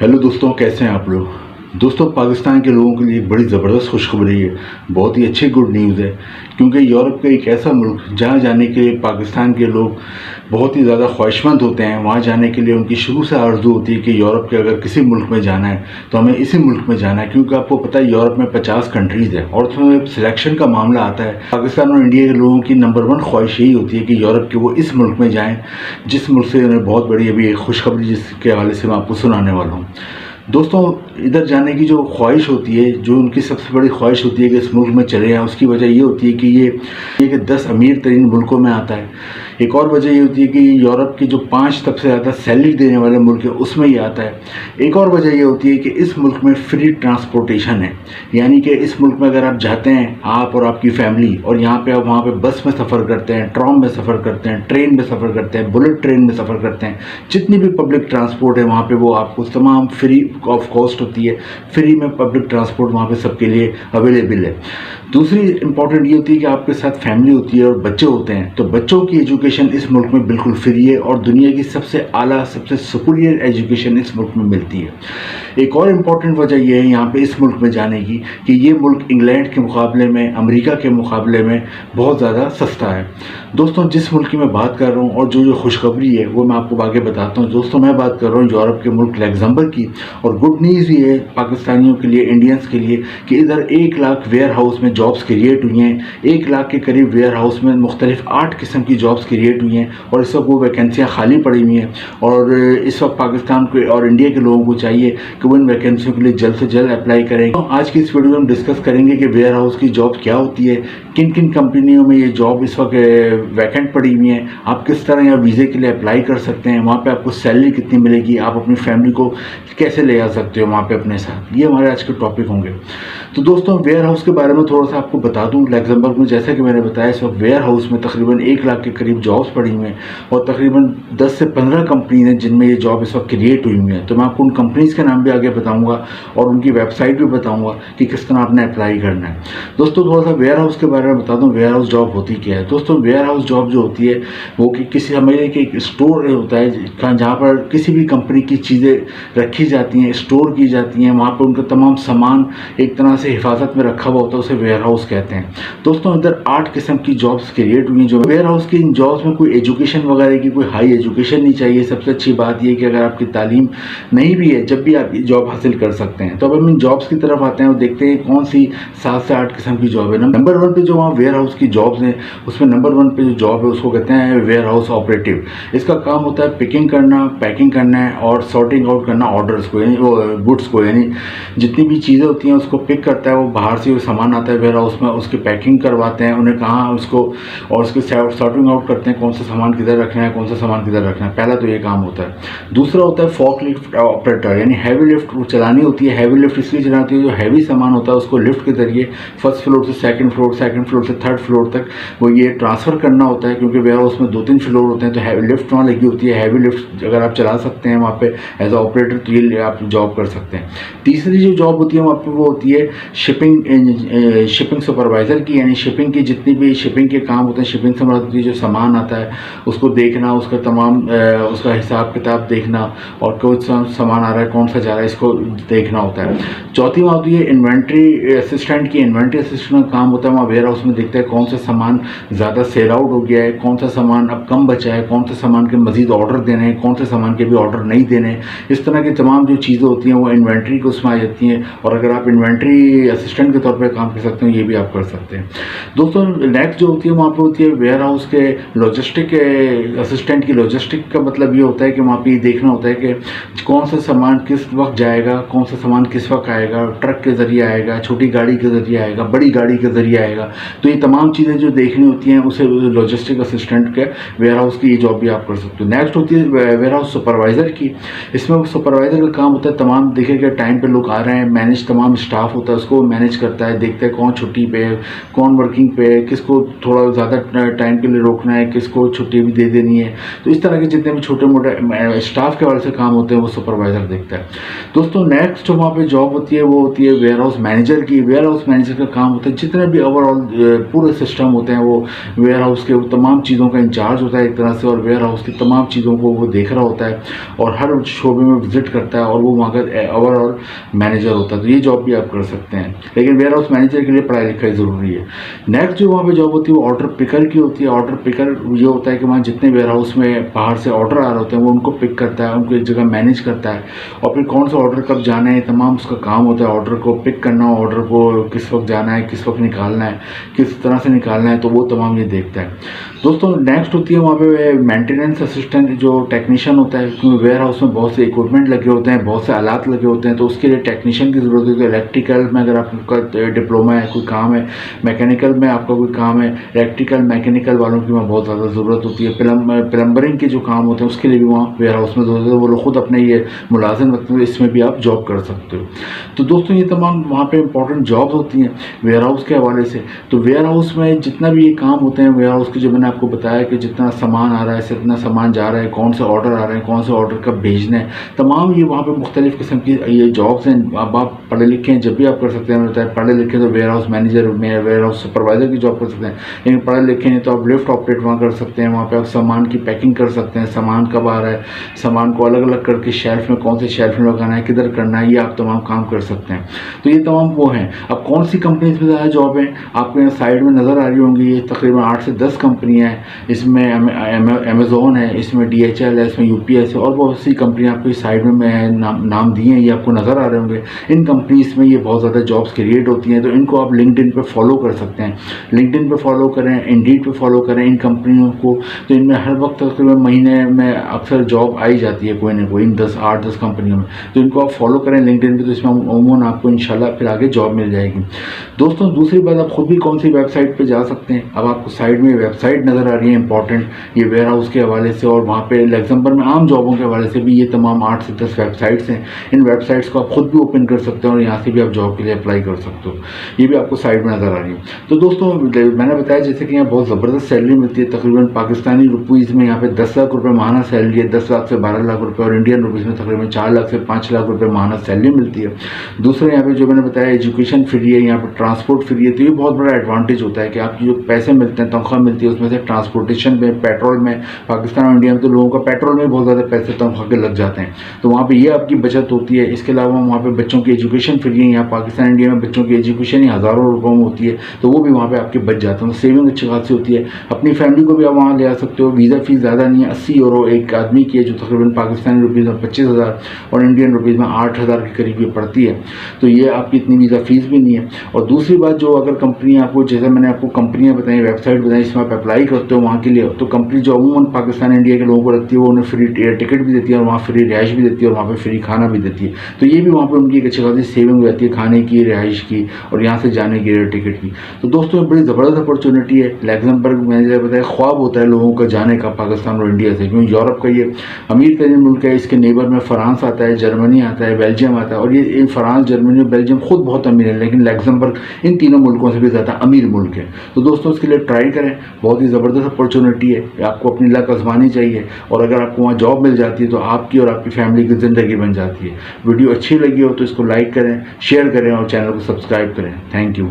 Hello दोस्तों, कैसे हैं आप लोग। दोस्तों, पाकिस्तान के लोगों के लिए बड़ी ज़बरदस्त खुशखबरी है। बहुत ही अच्छी गुड न्यूज़ है, क्योंकि यूरोप का एक ऐसा मुल्क जहां जाने के लिए पाकिस्तान के लोग बहुत ही ज़्यादा ख्वाहिशमंद होते हैं। वहां जाने के लिए उनकी शुरू से आरज़ू होती है कि यूरोप के अगर किसी मुल्क में जाना है तो हमें इसी मुल्क में जाना है, क्योंकि आपको पता है यूरोप में 50 कंट्रीज़ है और उसमें सिलेक्शन का मामला आता है। पाकिस्तान और इंडिया के लोगों की नंबर 1 ख्वाहिश यही होती है कि यूरोप के वो इस मुल्क में जाएँ जिस मुल्क से उन्हें बहुत बड़ी अभी एक खुशखबरी जिसके हवाले से मैं आपको सुनाने वाला हूँ। दोस्तों, इधर जाने की जो ख्वाहिश होती है, जो उनकी सबसे बड़ी ख्वाहिश होती है कि इस मुल्क में चले जाएं, उसकी वजह ये होती है कि ये 10 अमीर तरीन मुल्कों में आता है। एक और वजह ये होती है कि यूरोप के जो 5 सबसे ज़्यादा सैलरी देने वाले मुल्क है उसमें ये आता है। एक और वजह ये होती है कि इस मुल्क में फ्री ट्रांसपोर्टेशन है, यानी कि इस मुल्क में अगर आप जाते हैं, आप और आपकी फैमिली, और यहाँ पे आप वहाँ पे बस में सफ़र करते हैं, ट्राम में सफ़र करते हैं, ट्रेन में सफ़र करते हैं, बुलेट ट्रेन में सफ़र करते हैं, जितनी भी पब्लिक ट्रांसपोर्ट है वहाँ पे वो आपको तमाम फ्री ऑफ कॉस्ट होती है। फ्री में पब्लिक ट्रांसपोर्ट वहाँ पे सबके लिए अवेलेबल है। दूसरी इंपॉर्टेंट ये होती है कि आपके साथ फैमिली होती है और बच्चे होते हैं, तो बच्चों की एजुकेशन इस मुल्क में बिल्कुल फ्री है और दुनिया की सबसे आला, सबसे सुपीरियर एजुकेशन इस मुल्क में मिलती है। एक और इम्पॉर्टेंट वजह यह है यहाँ पे इस मुल्क में जाने की कि ये मुल्क इंग्लैंड के मुकाबले में, अमेरिका के मुकाबले में बहुत ज़्यादा सस्ता है। दोस्तों, जिस मुल्क की मैं बात कर रहा हूँ और जो खुशखबरी है वो मैं आपको आगे बताता हूँ। दोस्तों, मैं बात कर रहा हूँ यूरोप के मुल्क लग्जमबर्ग की, और गुड न्यूज़ ये है पाकिस्तानियों के लिए, इंडियंस के लिए, कि इधर 1 लाख वेयर हाउस में जॉब्स क्रिएट हुई हैं। 1 लाख के करीब वेयर हाउस में मुख्तलिफ 8 किस्म की जॉब्स क्रिएट हुई हैं और इस वक्त वो वैकेंसियाँ खाली पड़ी हुई हैं। और इस वक्त पाकिस्तान को और इंडिया के लोगों को चाहिए कि वो इन वैकेंसियों के लिए जल्द से जल्द अप्लाई करें। तो आज की इस वीडियो में हम डिस्कस करेंगे कि वेयर हाउस की जॉब क्या होती है, किन किन कंपनियों में ये जॉब इस वक्त वैकेंट पड़ी हुई हैं, आप किस तरह यहाँ वीज़े के लिए अप्लाई कर सकते हैं, वहाँ पे आपको सैलरी कितनी मिलेगी, आप अपनी फैमिली को कैसे ले आ सकते हो वहाँ पे अपने साथ। ये हमारे आज के टॉपिक होंगे। तो दोस्तों, वेयर हाउस के बारे में थोड़ा सा आपको बता दूं। लग्जमबर्ग में, जैसा कि मैंने बताया, इस वक्त वेयर हाउस में तकरीबन 1 लाख के करीब जॉब्स पड़ी हुई हैं और तकरीबन 10 से 15 कंपनीज हैं जिनमें ये जॉब इस वक्त क्रिएट हुई हुई है। तो मैं आपको उन कंपनीज के नाम भी आगे बताऊंगा और उनकी वेबसाइट भी बताऊंगा कि किस तरह आपने अप्लाई करना है। दोस्तों, थोड़ा सा वेयर हाउस के बारे में बता दूं, वेयर हाउस जॉब होती क्या है। दोस्तों, वेयर हाउस जॉब जो होती है वो कि किसी समझिए कि एक स्टोर होता है जहाँ पर किसी भी कंपनी की चीज़ें रखी जाती हैं, स्टोर की जाती हैं, वहाँ पर उनका तमाम सामान एक तरह से हिफाजत में रखा हुआ होता है, उसे वेयर हाउस कहते हैं। दोस्तों, इधर 8 किस्म की जॉब्स क्रिएट हुई हैं। जो वेयर हाउस की इन जॉब्स में कोई एजुकेशन वगैरह की कोई हाई एजुकेशन नहीं चाहिए। सबसे अच्छी बात यह कि अगर आपकी तालीम नहीं भी है, जब भी आप ये जॉब हासिल कर सकते हैं। तो अब हम इन जॉब्स की तरफ आते हैं और देखते हैं कौन सी 7 से 8 किस्म की जॉब है। नंबर 1 पे जो वहाँ वेयर हाउस की जॉब्स हैं, उसमें नंबर 1 पे जो जॉब है उसको कहते हैं वेयर हाउस ऑपरेटिव। इसका काम होता है पिकिंग करना, पैकिंग करना है और सॉर्टिंग आउट करना ऑर्डर्स को, यानी वो गुड्स को, यानी जितनी भी चीज़ें होती हैं उसको पिक करता है। वो बाहर से सामान आता है वेयर हाउस में, उसकी पैकिंग करवाते हैं, उन्हें कहाँ उसको, और उसकी सॉर्टिंग आउट करते हैं कौन सा सामान किधर रखना है, कौन सा सामान किधर रखना है। पहला तो ये काम होता है। दूसरा होता है फॉर्क लिफ्ट ऑपरेटर, यानी हैवी लिफ्ट चलानी होती है। हैवी लिफ्ट इसलिए चलाती है, जो हैवी सामान होता है उसको लिफ्ट के जरिए फर्स्ट फ्लोर से सेकंड फ्लोर, सेकंड फ्लोर से थर्ड फ्लोर तक वो ये ट्रांसफ़र करना होता है, क्योंकि वेयर हाउस में 2-3 फ्लोर होते हैं। तो हैवी लिफ्ट वहाँ लगी होती है। हैवी लिफ्ट अगर आप चला सकते हैं वहाँ पे एज ऑपरेटर, तो ये आप जॉब कर सकते हैं। तीसरी जो जॉब होती है वहाँ पर वो होती है शिपिंग सुपरवाइज़र की, यानी शिपिंग की जितनी भी शिपिंग के काम होते हैं, शिपिंग से मदद होती है, जो सामान आता है उसको देखना, उसका तमाम उसका हिसाब किताब देखना, और कुछ सामान आ रहा है कौन सा जा रहा है इसको देखना होता है। चौथी वहाँ होती है इन्वेंट्री असिस्टेंट की। इन्वेंट्री असिस्टेंट का काम होता है वहाँ वेयर हाउस में देखते हैं कौन सा सामान ज़्यादा सेल आउट हो गया है, कौन सा सामान अब कम बचा है, कौन सा सामान के मज़ीद ऑर्डर देने हैं, कौन से सामान के भी ऑर्डर नहीं देने। इस तरह की तमाम जो चीज़ें होती हैं वो इन्वेंट्री को उसमें आ जाती हैं, और अगर आप इन्वेंट्री असिस्टेंट के तौर पर काम कर सकते हैं, ये भी आप कर सकते हैं। दोस्तों, नेक्स्ट जो होती है वहाँ पे होती है वेयर हाउस के लॉजिस्टिक असिस्टेंट की। लॉजिस्टिक का मतलब ये होता है कि वहाँ पे देखना होता है कि कौन सा सामान किस वक्त जाएगा, कौन सा सामान किस वक्त आएगा, ट्रक के ज़रिए आएगा, छोटी गाड़ी के ज़रिए आएगा, बड़ी गाड़ी के ज़रिए आएगा। तो ये तमाम चीज़ें जो देखनी होती हैं उसे लॉजिस्टिक असिस्टेंट के वेयर हाउस की ये जॉब भी आप कर सकते हो। नेक्स्ट होती है वेयर हाउस सुपरवाइज़र की। इसमें सुपरवाइज़र का काम होता है तमाम देखे कि टाइम पर लोग आ रहे हैं, मैनेज तमाम स्टाफ होता है उसको मैनेज करता है, देखते हैं कौन छुट्टी पे है, कौन वर्किंग पे है, किसको थोड़ा ज़्यादा टाइम के लिए रोकना है, किसको छुट्टी भी दे देनी है। तो इस तरह के जितने भी छोटे मोटे स्टाफ के हवाले से काम होते हैं वो सुपरवाइज़र देखता है। दोस्तों, नेक्स्ट जो वहाँ पे जॉब होती है वो होती है वेयर हाउस मैनेजर की। वेयर हाउस मैनेजर का काम होता है जितने भी ओवरऑल पूरे सिस्टम होते हैं वो वेयर हाउस हाउस के तमाम चीज़ों का इंचार्ज होता है एक तरह से, और वेयर हाउस की तमाम चीज़ों को वो देख रहा होता है और हर शोबे में विजिट करता है, और वो वहाँ का ओवरऑल मैनेजर होता है। तो ये जॉब भी आप कर सकते हैं, लेकिन वेयर हाउस मैनेजर के लिए पढ़ाई लिखाई ज़रूरी है। नेक्स्ट जो वहाँ पे जॉब होती है वो ऑर्डर पिकर की होती है। ऑर्डर पिकर ये होता है कि वहाँ जितने वेयर हाउस में बाहर से ऑर्डर आ रहे होते हैं वो उनको पिक करता है, उनको एक जगह मैनेज करता है, और फिर कौन सा ऑर्डर कब जाना है तमाम उसका काम होता है। ऑर्डर को पिक करना, ऑर्डर को किस वक्त जाना है, किस वक्त निकालना है, किस तरह से निकालना है, तो वो तमाम ये देखता है। दोस्तों नेक्स्ट होती है वहाँ पे मेंटेनेंस असिस्टेंट जो टेक्नीशियन होता है, क्योंकि वेयर हाउस में बहुत से इक्विपमेंट लगे होते हैं, बहुत से आलात लगे होते हैं, तो उसके लिए टेक्नीशियन की ज़रूरत होती है। इलेक्ट्रिकल में अगर आपका डिप्लोमा है, कोई काम है, मैकेनिकल में आपका कोई काम है, इलेक्ट्रिकल मैकेनिकल वालों की वहाँ बहुत ज़्यादा ज़रूरत होती है। प्लम्बरिंग के जो काम होते हैं उसके लिए भी वहाँ वेयर हाउस में ज़रूरत है। वो लोग खुद अपने ये मुलाजिम रखते हैं, इसमें भी आप जॉब कर सकते हो। तो दोस्तों ये तमाम वहाँ पे इंपॉर्टेंट जॉब्स होती हैं वेयर हाउस के हवाले से। तो वेयर हाउस में जितना भी ये काम होते हैं वेयर हाउस के, जो मैंने आपको बताया कि जितना सामान आ रहा है कितना सामान जा रहा है, कौन से ऑर्डर आ रहे हैं, कौन से ऑर्डर कब भेजने हैं, तमाम ये वहाँ पे मुख्तलिफ़ किस्म की ये जॉब्स हैं। अब आप पढ़े लिखे हैं जब भी आप कर सकते हैं। बताया पढ़े लिखे तो वेयर हाउस मैनेजर में वेयर हाउस सुपरवाइज़र की जॉब कर सकते हैं, लेकिन पढ़े लिखे हैं तो आप लिफ्ट ऑपरेट वहाँ कर सकते हैं। वहाँ पर आप सामान की पैकिंग कर सकते हैं, सामान कब आ रहा है, सामान को अलग अलग करके शेल्फ में कौन से शेल्फ में लगाना है, किधर करना है, ये आप तमाम काम कर सकते हैं। तो ये तमाम वो हैं। अब कौन सी कंपनी में ज़्यादा जॉब है आपको यहाँ साइड में नज़र आ रही होंगी, ये तकरीबन 8 से 10 कंपनियाँ हैं। इसमें अमेज़ॉन है, इसमें DHL है, इसमें UPS है, और बहुत सी कंपनियाँ आपको साइड में मैं नाम दिए हैं, ये आपको नज़र आ रहे होंगे। इन कंपनीज़ में ये बहुत ज़्यादा जॉब्स क्रिएट होती हैं, तो इनको आप लिंक्डइन पे फॉलो कर सकते हैं। लिंक्डइन पे फॉलो करें, इंडीड पे फॉलो करें इन कंपनियों को। तो इनमें हर वक्त तकरीबन महीने में अक्सर जॉब आई जाती है कोई ना कोई, इन 8-10 कंपनियों में। तो इनको आप फॉलो करें लिंक्डइन पे, तो इसमें उमूमन आपको इंशाल्लाह फिर आगे जॉब मिल जाएगी। दोस्तों दूसरी बात, आप खुद भी कौन सी वेबसाइट पे जा सकते हैं। अब आपको साइड में वेबसाइट नज़र आ रही है इंपॉर्टेंट, ये वेयर हाउस के हवाले से, और वहाँ पे लग्जमबर्ग में आम जॉबों के हवाले से भी ये तमाम 8 से 10 वेबसाइट्स हैं। इन वेबसाइट्स को आप खुद भी ओपन कर सकते हैं और यहाँ से भी आप जॉब के लिए अप्लाई कर सकते हो। ये भी आपको साइड में नज़र आ रही है। तो दोस्तों मैंने बताया जैसे कि यहाँ बहुत ज़बरदस्त सैलरी मिलती है, तकरीबन पाकिस्तानी रुपीज़ में यहाँ पे 10 लाख रुपये माहाना सैलरी है, 10 लाख से 12 लाख रुपये, और इंडियन रुपीज़ में तकरीबन 4 लाख से 5 लाख रुपये माहाना सैलरी मिलती है। दूसरा यहाँ पे जो मैंने बताया एजुकेशन फ्री है, यहाँ पे ट्रांसपोर्ट फ्री है। तो ये बहुत बड़ा एडवांटेज होता है कि आपकी जो पैसे मिलते हैं, तनख्वाह मिलती है, उसमें से ट्रांसपोर्टेशन में, पेट्रोल में, पाकिस्तान और इंडिया में तो लोगों का पेट्रोल में बहुत ज़्यादा पैसे तनख्वाह के लग जाते हैं, तो वहाँ पे ये आपकी बचत होती है। इसके अलावा वहाँ पे बच्चों की एजुकेशन फ्री है। यहाँ पाकिस्तान इंडिया में बच्चों की एजुकेशन ही हज़ारों रुपयों में होती है, तो वो भी वहाँ पे आपके बच जाते हैं। सेविंग अच्छी खासी होती है। अपनी फैमिली को भी आप वहाँ ले आ सकते हो। वीज़ा फीस ज़्यादा नहीं है, 80 यूरो एक आदमी की है, जो तकरीबन पाकिस्तानी रुपीज़ में 25,000 और इंडियन रुपीज़ में 8,000 के करीब ये पड़ती है। तो ये आपकी इतनी वीज़ा फीस भी नहीं है। और दूसरी बात, जो अगर कंपनी आपको, जैसे मैंने आपको कंपनियाँ बताई, वेबसाइट बताई, इसमें आप अप्लाई करते हो वहाँ के लिए, तो कंपनी जो अमूमन पाकिस्तान इंडिया के लोगों को रखती है वो उन्हें फ्री टिकट भी देती है, और वहाँ फ्री रिहाइश भी देती है, और वहाँ पे फ्री खाना भी देती है। तो ये भी वहाँ पे उनकी एक अच्छी खासी सेविंग हो जाती है, खाने की, रिहाइश की, और यहाँ से जाने की, टिकट की। तो दोस्तों बड़ी ज़बरदस्त अपॉर्चुनिटी है। लग्जमबर्ग मैंने जैसे बताया ख्वाब होता है लोगों का जाने का पाकिस्तान और इंडिया से, क्योंकि यूरोप का ये अमीर तरीन मुल्क है। इसके नेबर में फ्रांस आता है, जर्मनी आता है, बेल्जियम आता है, और ये फ्रांस, जर्मनी और बेल्जियम खुद बहुत अमीर है, लेकिन लग्जमबर्ग इन तीनों मुल्कों से भी ज़्यादा अमीर मुल्क है। तो दोस्तों इसके लिए ट्राई करें, बहुत ही ज़बरदस्त अपॉर्चुनिटी है। आपको अपनी लक आजमानी चाहिए, और अगर आपको वहाँ जॉब मिल जाती है तो आपकी और आपकी फैमिली की ज़िंदगी बन जाती है। वीडियो अच्छी लगी हो तो इसको लाइक करें, शेयर करें और चैनल को सब्सक्राइब करें। Thank you.